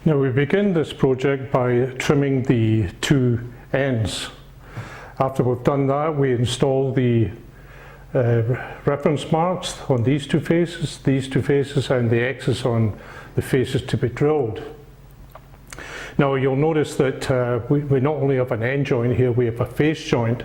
Now we begin this project by trimming the two ends. After we've done that, we install the reference marks on these two faces, and the X's on the faces to be drilled. Now you'll notice that we not only have an end joint here, we have a face joint.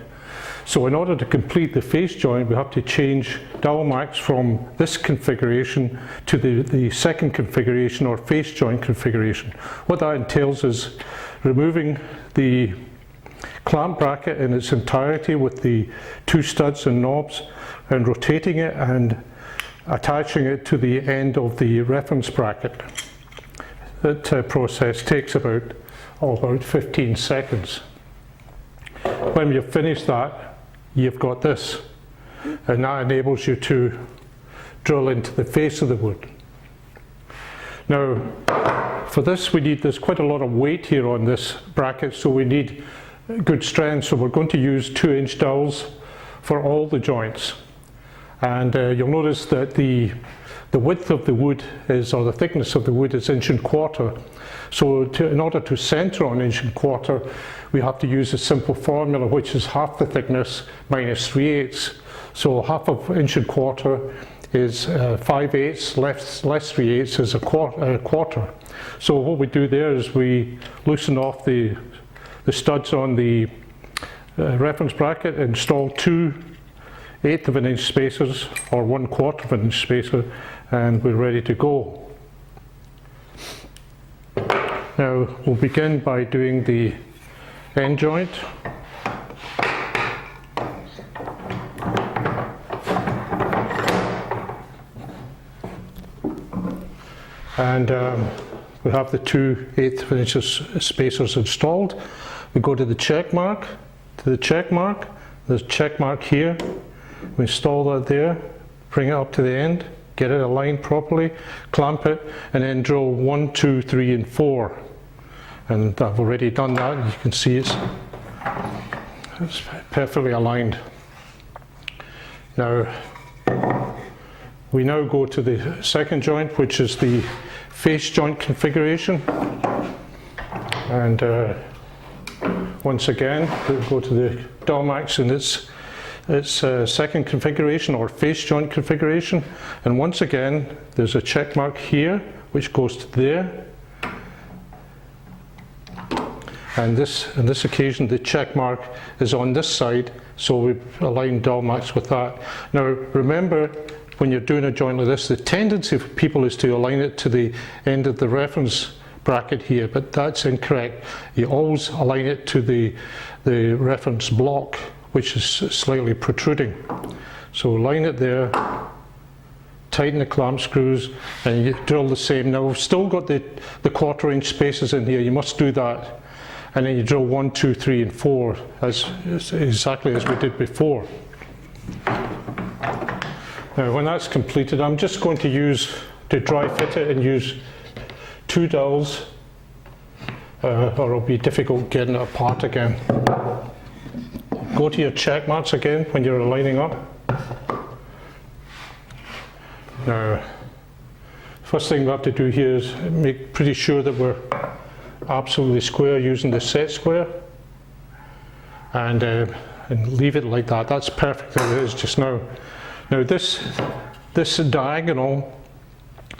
So in order to complete the face joint, we have to change Dowelmax from this configuration to the second configuration, or face joint configuration. What that entails is removing the clamp bracket in its entirety with the two studs and knobs, and rotating it and attaching it to the end of the reference bracket. That process takes about 15 seconds. When you've finished that, you've got this, and that enables you to drill into the face of the wood. Now for this there's quite a lot of weight here on this bracket, so we need good strength, so we're going to use 2-inch dowels for all the joints. And you'll notice that the width of the wood is, or the thickness of the wood is 1¼ inch. So in order to center on 1¼ inch, we have to use a simple formula, which is half the thickness minus 3/8. So half of 1¼ inch is 5/8, less 3/8 is a quarter. So what we do there is we loosen off the studs on the reference bracket, install 2 1/8 inch spacers or 1/4 inch spacer, and we're ready to go. Now we'll begin by doing the end joint. And we have the 2 1/8 inch spacers installed. We go to the check mark, there's a check mark here. We install that there, bring it up to the end, get it aligned properly, clamp it, and then drill 1, 2, 3, and 4. And I've already done that, and you can see it's perfectly aligned. Now we now go to the second joint, which is the face joint configuration. And once again, we'll go to the Dowelmax in its second configuration, or face joint configuration. And once again, there's a check mark here, which goes to there. And on this occasion, the check mark is on this side, so we align Dowelmax with that. Now remember, when you're doing a joint like this, the tendency for people is to align it to the end of the reference bracket here, but that's incorrect. You always align it to the reference block, which is slightly protruding. So line it there, tighten the clamp screws, and you drill the same. Now we've still got the 1/4 inch spaces in here, you must do that. And then you drill 1, 2, 3, and 4, exactly as we did before. Now when that's completed, I'm just going to dry fit it and use 2 dowels, or it'll be difficult getting it apart again. Go to your check marks again when you're lining up. Now, first thing we have to do here is make pretty sure that we're absolutely square using the set square, and leave it like that. That's perfect as it is just now. Now this diagonal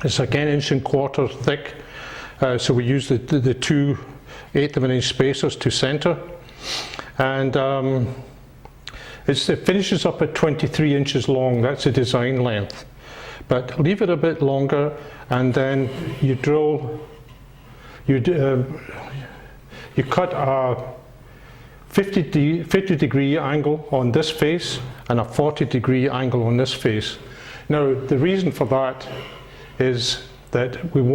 is again 1¼ inch thick, so we use the 2 1/8 inch spacers to center, and it finishes up at 23 inches long. That's the design length, but leave it a bit longer, and then you drill. You cut a 50-degree angle on this face and a 40-degree angle on this face. Now the reason for that is that when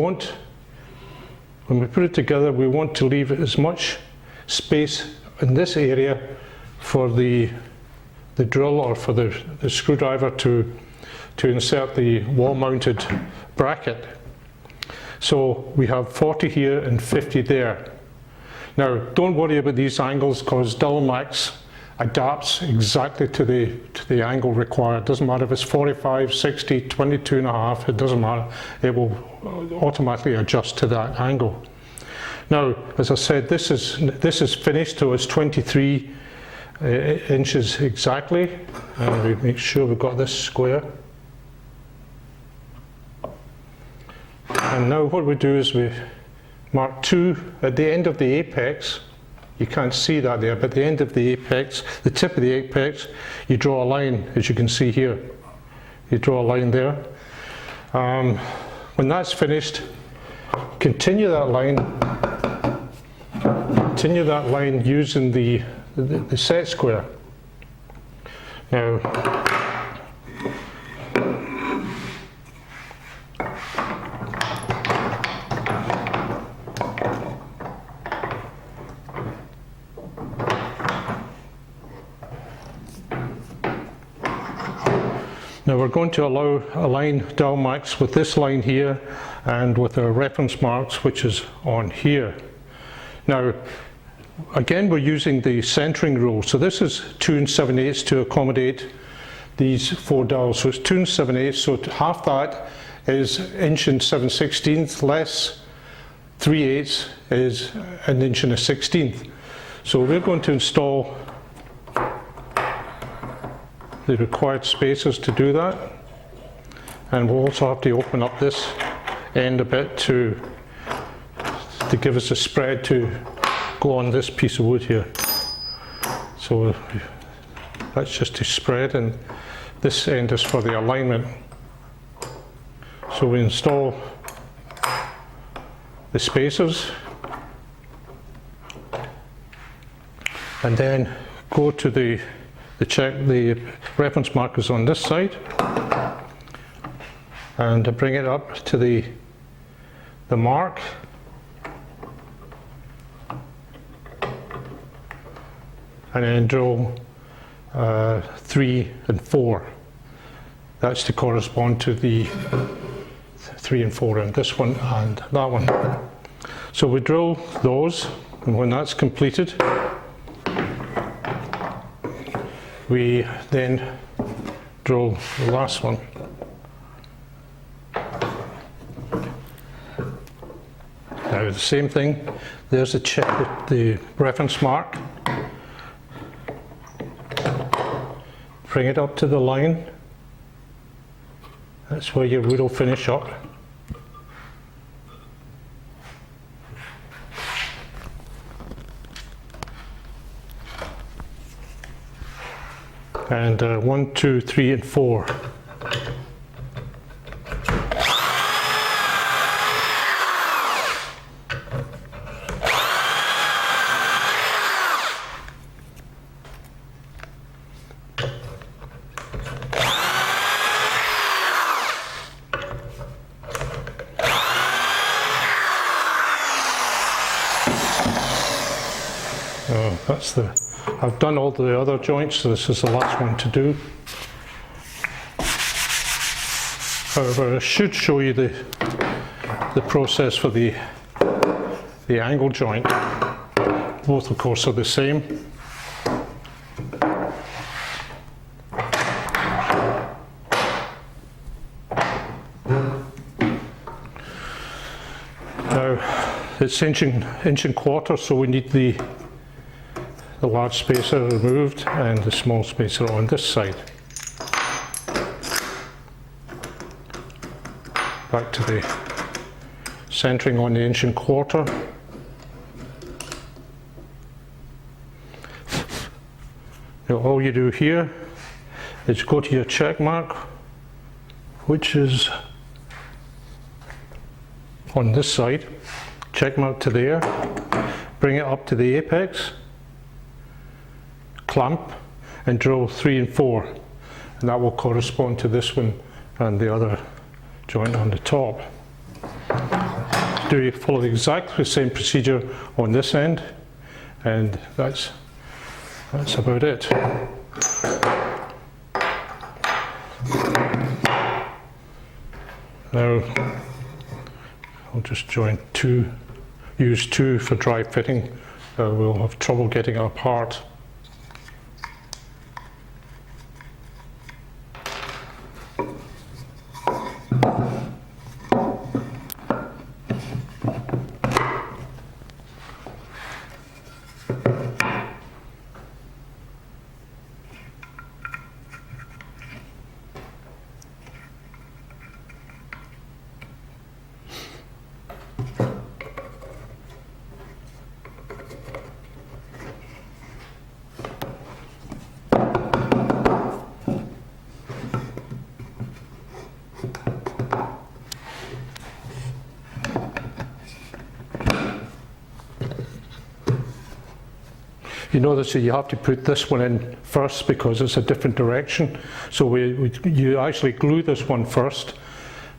we put it together, we want to leave as much space in this area for the drill, or for the screwdriver to insert the wall-mounted bracket. So we have 40 here and 50 there. Now don't worry about these angles, because Dowelmax adapts exactly to the angle required. It doesn't matter if it's 45, 60, 22.5, it doesn't matter. It will automatically adjust to that angle. Now, as I said, this is finished, so it's 23 inches exactly, and we make sure we've got this square. And now what we do is we mark 2 at the end of the apex. You can't see that there, but at the end of the apex, the tip of the apex, you draw a line, as you can see here. You draw a line there. When that's finished, continue that line using the set square. Now, we're going to align Dowelmax with this line here and with our reference marks, which is on here. Now, again, we're using the centering rule. So this is 2 7/8 to accommodate these 4 dowels. So it's 2 7/8, so half that is 1 7/16, less 3/8 is 1 1/16. So we're going to install the required spacers to do that, and we'll also have to open up this end a bit to give us a spread to go on this piece of wood here. So that's just to spread, and this end is for the alignment. So we install the spacers and then go to the reference markers on this side and bring it up to the mark, and then drill 3 and 4. That's to correspond to the 3 and 4 in this one and that one. So we drill those, and when that's completed, we then drill the last one. Now the same thing, there's the reference mark. Bring it up to the line. That's where your wood will finish up. And 1, 2, 3, and 4. I've done all the other joints, so this is the last one to do. However, I should show you the process for the angle joint. Both, of course, are the same. Now, it's inch and quarter, so we need the large spacer removed and the small spacer on this side. Back to the centering on the inch and quarter. Now all you do here is go to your check mark, which is on this side, check mark to there, bring it up to the apex, clamp, and drill 3 and 4, and that will correspond to this one and the other joint on the top. Follow exactly the same procedure on this end, and that's about it. Now I'll just use 2 for dry fitting. We'll have trouble getting it apart. You notice that you have to put this one in first because it's a different direction. So you actually glue this one first,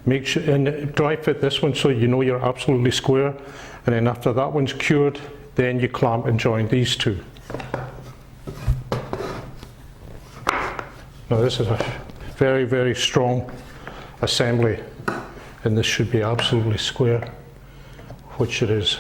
make sure, and dry fit this one so you know you're absolutely square. And then after that one's cured, then you clamp and join these two. Now this is a very, very strong assembly, and this should be absolutely square, which it is.